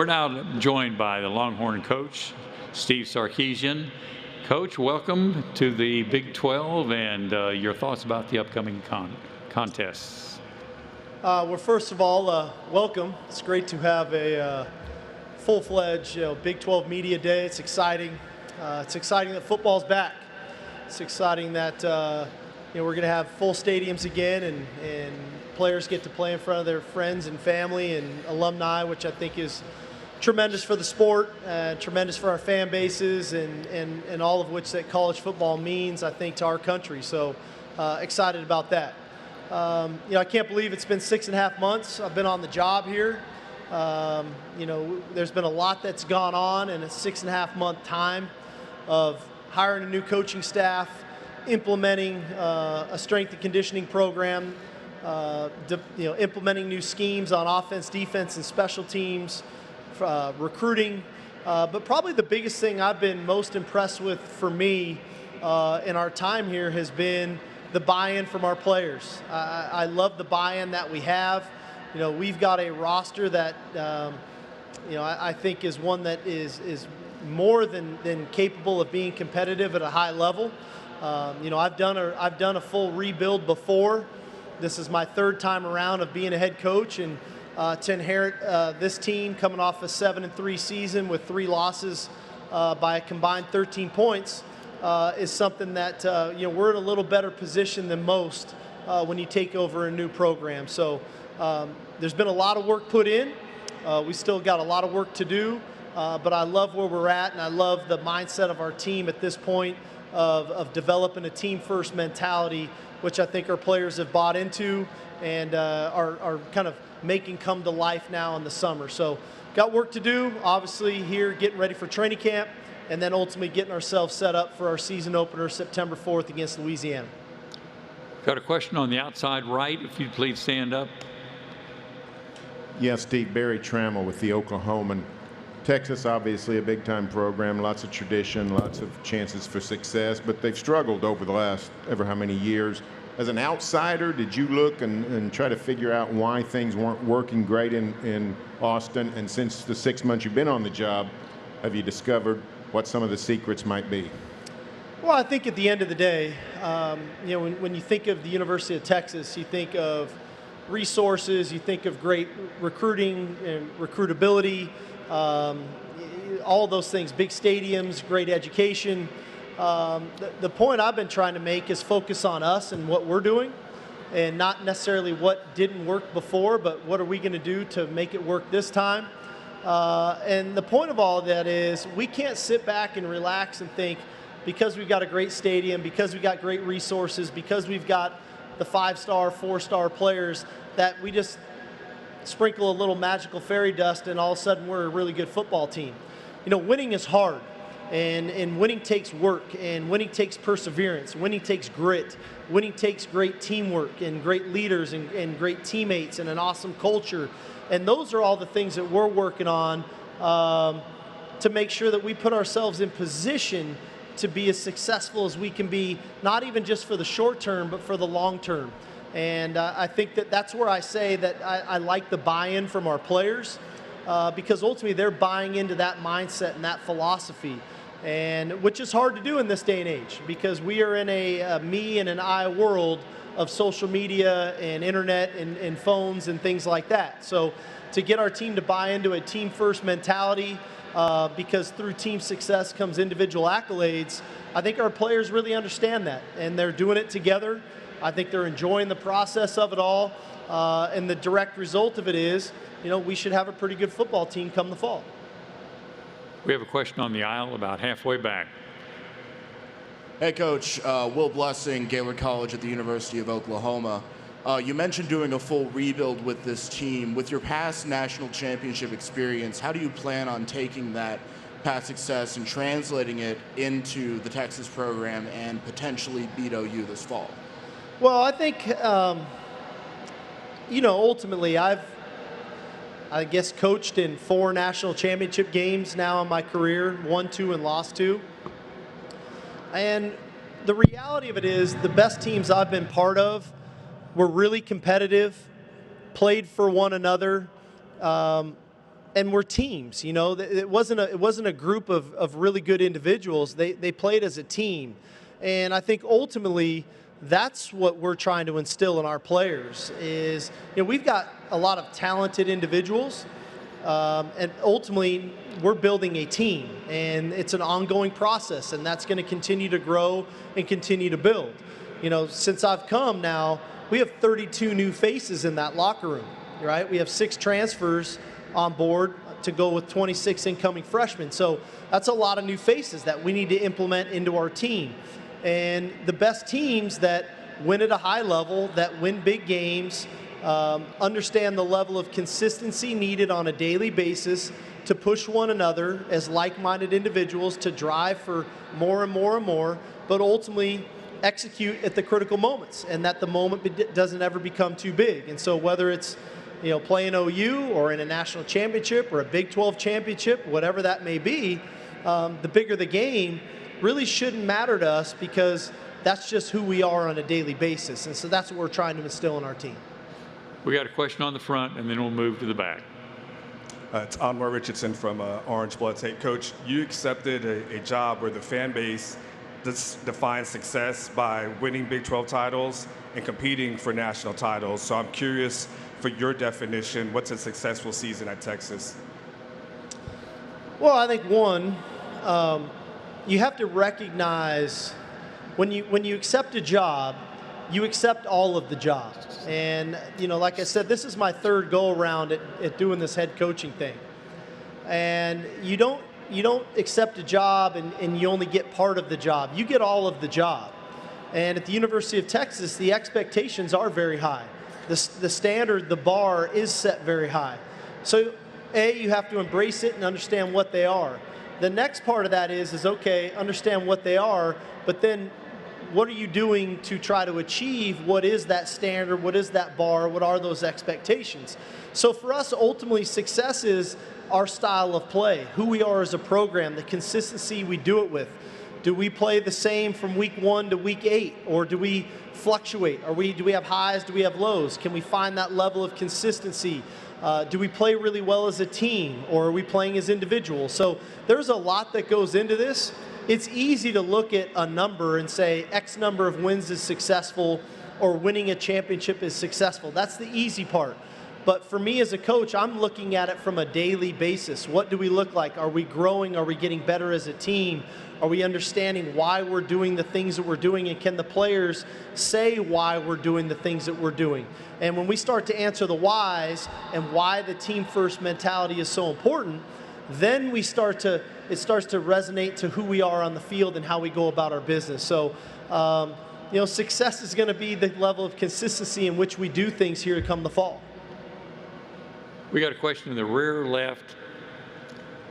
We're now joined by the Longhorn coach, Steve Sarkisian. Coach, welcome to the Big 12 and your thoughts about the upcoming contests. Well, first of all, welcome. It's great to have a full-fledged Big 12 Media Day. It's exciting. It's exciting that football's back. It's exciting that we're going to have full stadiums again, and players get to play in front of their friends and family and alumni, which I think is tremendous for the sport, tremendous for our fan bases, and all of which that college football means, I think, to our country. So excited about that. I can't believe it's been 6.5 months. I've been on the job here. There's been a lot that's gone on in a 6.5-month time of hiring a new coaching staff, implementing a strength and conditioning program, implementing new schemes on offense, defense, and special teams, recruiting. But probably the biggest thing I've been most impressed with for me in our time here has been the buy-in from our players. I love the buy-in that we have. We've got a roster that I think is one that is more than capable of being competitive at a high level. I've done a full rebuild before. This is my third time around of being a head coach, and to inherit this team coming off a 7-3 season with 3 losses by a combined 13 points is something that we're in a little better position than most when you take over a new program. So there's been a lot of work put in. We still got a lot of work to do, but I love where we're at, and I love the mindset of our team at this point of developing a team-first mentality, which I think our players have bought into and are kind of making come to life now in the summer. So got work to do, obviously, here getting ready for training camp, and then ultimately getting ourselves set up for our season opener September 4th against Louisiana. Got a question on the outside right, if you'd please stand up. Yes, Steve, Barry Trammell with the Oklahoman. Texas, obviously a big-time program, lots of tradition, lots of chances for success, but they've struggled over the last ever how many years. As an outsider, did you look and try to figure out why things weren't working great in Austin? And since the 6 months you've been on the job, have you discovered what some of the secrets might be? Well, I think at the end of the day, when you think of the University of Texas, you think of resources, you think of great recruiting and recruitability, all those things, big stadiums, great education. The point I've been trying to make is focus on us and what we're doing, and not necessarily what didn't work before, but what are we going to do to make it work this time. And the point of all of that is we can't sit back and relax and think because we've got a great stadium, because we've got great resources, because we've got the 5-star, 4-star players, that we just sprinkle a little magical fairy dust and all of a sudden we're a really good football team. Winning is hard, and winning takes work, and winning takes perseverance, winning takes grit, winning takes great teamwork and great leaders and great teammates and an awesome culture. And those are all the things that we're working on to make sure that we put ourselves in position to be as successful as we can be, not even just for the short term, but for the long term. And I think that's where I say that I like the buy-in from our players because ultimately they're buying into that mindset and that philosophy, and which is hard to do in this day and age because we are in a me and an I world of social media and internet and phones and things like that. So to get our team to buy into a team-first mentality, because through team success comes individual accolades, I think our players really understand that, and they're doing it together. I think they're enjoying the process of it all, and the direct result of it is, we should have a pretty good football team come the fall. We have a question on the aisle about halfway back. Hey, Coach. Will Blessing, Gaylord College at the University of Oklahoma. You mentioned doing a full rebuild with this team. With your past national championship experience, how do you plan on taking that past success and translating it into the Texas program and potentially beat OU this fall? Well, I think, ultimately I guess coached in 4 national championship games now in my career, won 2 and lost 2. And the reality of it is the best teams I've been part of were really competitive, played for one another, and we're teams. You know, it wasn't a group of really good individuals. They played as a team, and I think ultimately that's what we're trying to instill in our players. Is, you know, we've got a lot of talented individuals, and ultimately we're building a team, and it's an ongoing process, and that's going to continue to grow and continue to build. You know, since I've come now, we have 32 new faces in that locker room, right? We have 6 transfers on board to go with 26 incoming freshmen. So that's a lot of new faces that we need to implement into our team. And the best teams that win at a high level, that win big games, understand the level of consistency needed on a daily basis to push one another as like-minded individuals to drive for more and more and more, but ultimately execute at the critical moments, and that the moment doesn't ever become too big. And so whether it's, you know, playing OU or in a national championship or a Big 12 championship, whatever that may be, the bigger the game really shouldn't matter to us, because that's just who we are on a daily basis. And so that's what we're trying to instill in our team. We got a question on the front, and then we'll move to the back. It's Anwar Richardson from Orange Bloods. Hey, Coach, you accepted a job where the fan base defines success by winning Big 12 titles and competing for national titles. So I'm curious, for your definition, what's a successful season at Texas? Well, I think one, you have to recognize when you accept a job, you accept all of the job. And, you know, like I said, this is my 3rd go around at doing this head coaching thing. And you don't accept a job and you only get part of the job. You get all of the job. And at the University of Texas, the expectations are very high. The standard, the bar is set very high. So, you have to embrace it and understand what they are. The next part of that is okay, understand what they are, but then what are you doing to try to achieve what is that standard, what is that bar, what are those expectations? So for us, ultimately, success is our style of play, who we are as a program, the consistency we do it with. Do we play the same from week 1 to week 8, or do we fluctuate? Do we have highs, do we have lows? Can we find that level of consistency? Do we play really well as a team, or are we playing as individuals? So there's a lot that goes into this. It's easy to look at a number and say X number of wins is successful, or winning a championship is successful. That's the easy part. But for me as a coach, I'm looking at it from a daily basis. What do we look like? Are we growing? Are we getting better as a team? Are we understanding why we're doing the things that we're doing? And can the players say why we're doing the things that we're doing? And when we start to answer the whys and why the team first mentality is so important, then it starts to resonate to who we are on the field and how we go about our business. So, you know, success is going to be the level of consistency in which we do things here to come the fall. We got a question in the rear left.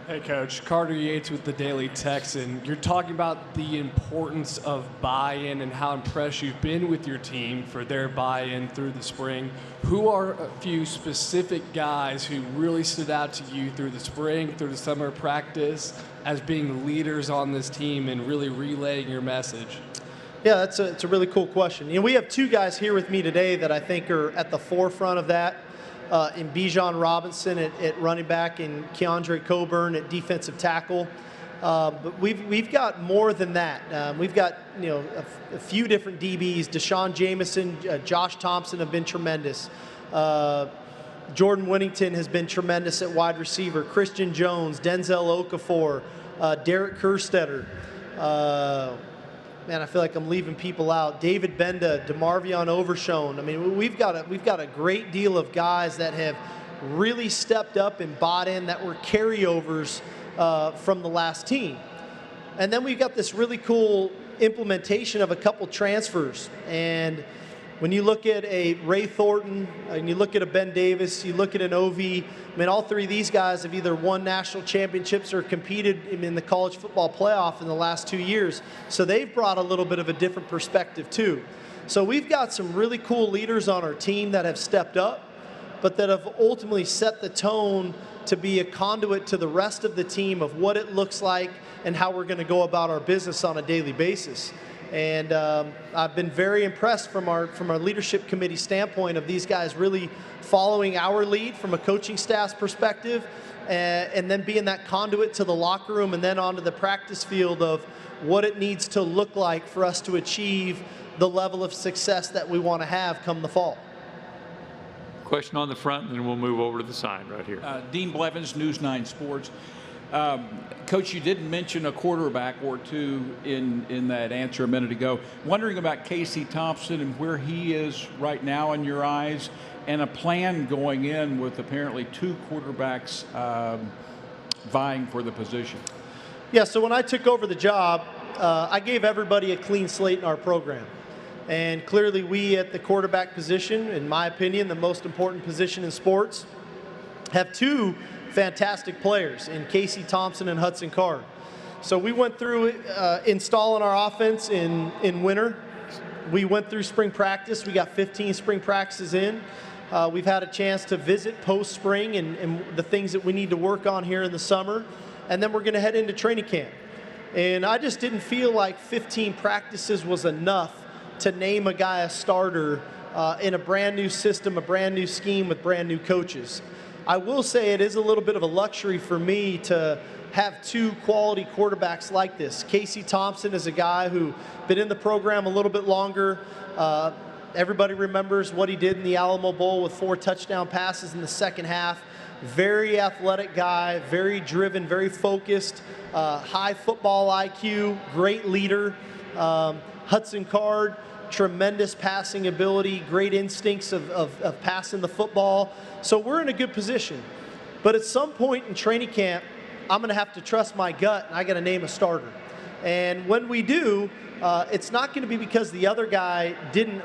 Hey, Coach. Carter Yates with the Daily Texan. You're talking about the importance of buy-in and how impressed you've been with your team for their buy-in through the spring. Who are a few specific guys who really stood out to you through the spring, through the summer practice, as being leaders on this team and really relaying your message? Yeah, it's a really cool question. You know, we have 2 guys here with me today that I think are at the forefront of that. In Bijan Robinson at running back, and Keandre Coburn at defensive tackle. But we've got more than that. We've got, you know, a few different DBs. Deshaun Jameson, Josh Thompson have been tremendous. Jordan Winnington has been tremendous at wide receiver. Christian Jones, Denzel Okafor, Derek Kerstetter. Man, I feel like I'm leaving people out. David Benda, DeMarvion Overshone. I mean, we've got a great deal of guys that have really stepped up and bought in, that were carryovers from the last team. And then we've got this really cool implementation of a couple transfers. And when you look at a Ray Thornton, and you look at a Ben Davis, you look at an OV, I mean, all 3 of these guys have either won national championships or competed in the college football playoff in the last 2 years. So they've brought a little bit of a different perspective too. So we've got some really cool leaders on our team that have stepped up, but that have ultimately set the tone to be a conduit to the rest of the team of what it looks like and how we're going to go about our business on a daily basis. And I've been very impressed from our leadership committee standpoint of these guys really following our lead from a coaching staff's perspective, and then being that conduit to the locker room and then onto the practice field of what it needs to look like for us to achieve the level of success that we want to have come the fall. Question on the front, and then we'll move over to the side right here. Dean Blevins, News 9 Sports. Coach, you did mention a quarterback or two in that answer a minute ago. Wondering about Casey Thompson and where he is right now in your eyes, and a plan going in with apparently two quarterbacks vying for the position. Yeah, so when I took over the job, I gave everybody a clean slate in our program. And clearly we at the quarterback position, in my opinion, the most important position in sports, have two fantastic players in Casey Thompson and Hudson Card. So we went through installing our offense in winter. We went through spring practice. We got 15 spring practices in. We've had a chance to visit post-spring and the things that we need to work on here in the summer. And then we're going to head into training camp. And I just didn't feel like 15 practices was enough to name a guy a starter in a brand new system, a brand new scheme with brand new coaches. I will say it is a little bit of a luxury for me to have two quality quarterbacks like this. Casey Thompson is a guy who's been in the program a little bit longer. Everybody remembers what he did in the Alamo Bowl with 4 touchdown passes in the second half. Very athletic guy, very driven, very focused, high football IQ, great leader. Hudson Card, tremendous passing ability, great instincts of passing the football. So we're in a good position. But at some point in training camp, I'm going to have to trust my gut, and I got to name a starter. And when we do, it's not going to be because the other guy didn't,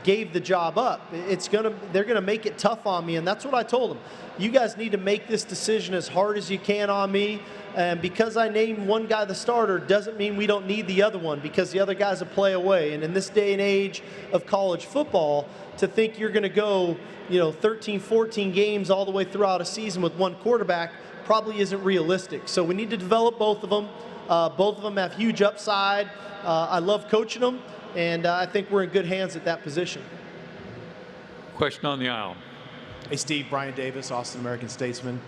gave the job up. They're going to make it tough on me, and that's what I told them. You guys need to make this decision as hard as you can on me. And because I named one guy the starter doesn't mean we don't need the other one, because the other guy's a play away. And in this day and age of college football, to think you're going to go, 13, 14 games all the way throughout a season with one quarterback probably isn't realistic. So we need to develop both of them. Both of them have huge upside. I love coaching them, and I think we're in good hands at that position. Question on the aisle. Hey, Steve. Brian Davis, Austin American Statesman.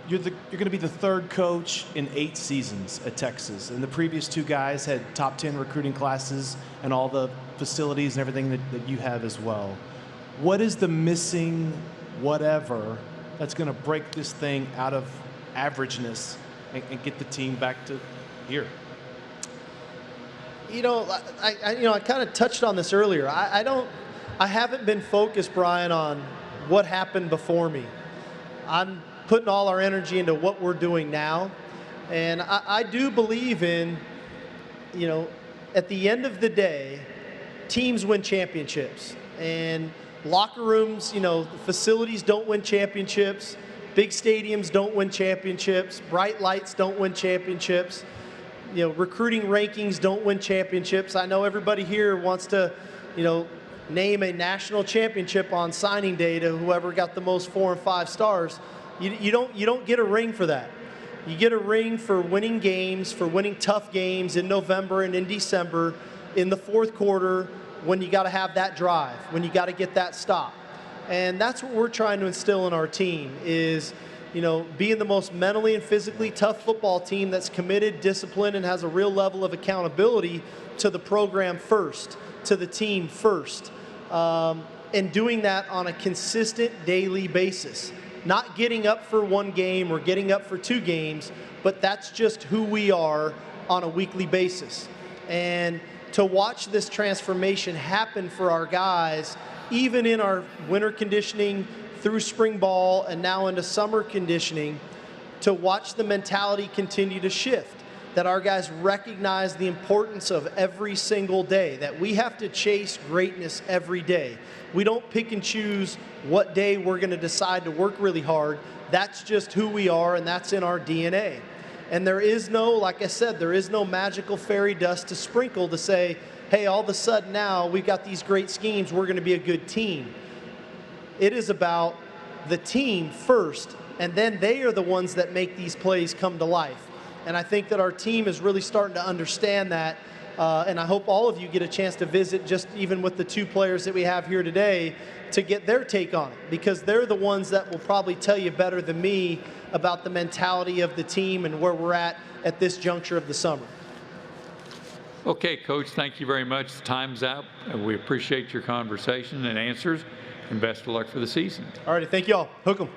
You're going to be the third coach in 8 seasons at Texas, and the previous 2 guys had top 10 recruiting classes and all the facilities and everything that you have as well. What is the missing whatever that's going to break this thing out of averageness and get the team back to here? I kind of touched on this earlier. I haven't been focused, Brian, on what happened before me. I'm putting all our energy into what we're doing now. And I do believe in, at the end of the day, teams win championships. And locker rooms, facilities don't win championships. Big stadiums don't win championships. Bright lights don't win championships. Recruiting rankings don't win championships. I know everybody here wants to, name a national championship on signing day to whoever got the most 4 and 5 stars. You don't get a ring for that. You get a ring for winning games, for winning tough games in November and in December, in the fourth quarter, when you got to have that drive, when you got to get that stop. And that's what we're trying to instill in our team is, being the most mentally and physically tough football team that's committed, disciplined, and has a real level of accountability to the program first, to the team first, and doing that on a consistent daily basis. Not getting up for 1 game or getting up for 2 games, but that's just who we are on a weekly basis. And to watch this transformation happen for our guys, even in our winter conditioning, through spring ball, and now into summer conditioning, to watch the mentality continue to shift, that our guys recognize the importance of every single day, that we have to chase greatness every day. We don't pick and choose what day we're going to decide to work really hard. That's just who we are, and that's in our DNA. And there is no, like I said, there is no magical fairy dust to sprinkle to say, hey, all of a sudden now we've got these great schemes, we're going to be a good team. It is about the team first, and then they are the ones that make these plays come to life. And I think that our team is really starting to understand that. And I hope all of you get a chance to visit, just even with the 2 players that we have here today, to get their take on it, because they're the ones that will probably tell you better than me about the mentality of the team and where we're at this juncture of the summer. Okay, Coach, thank you very much. Time's up. We appreciate your conversation and answers, and best of luck for the season. All righty, thank you all. Hook 'em.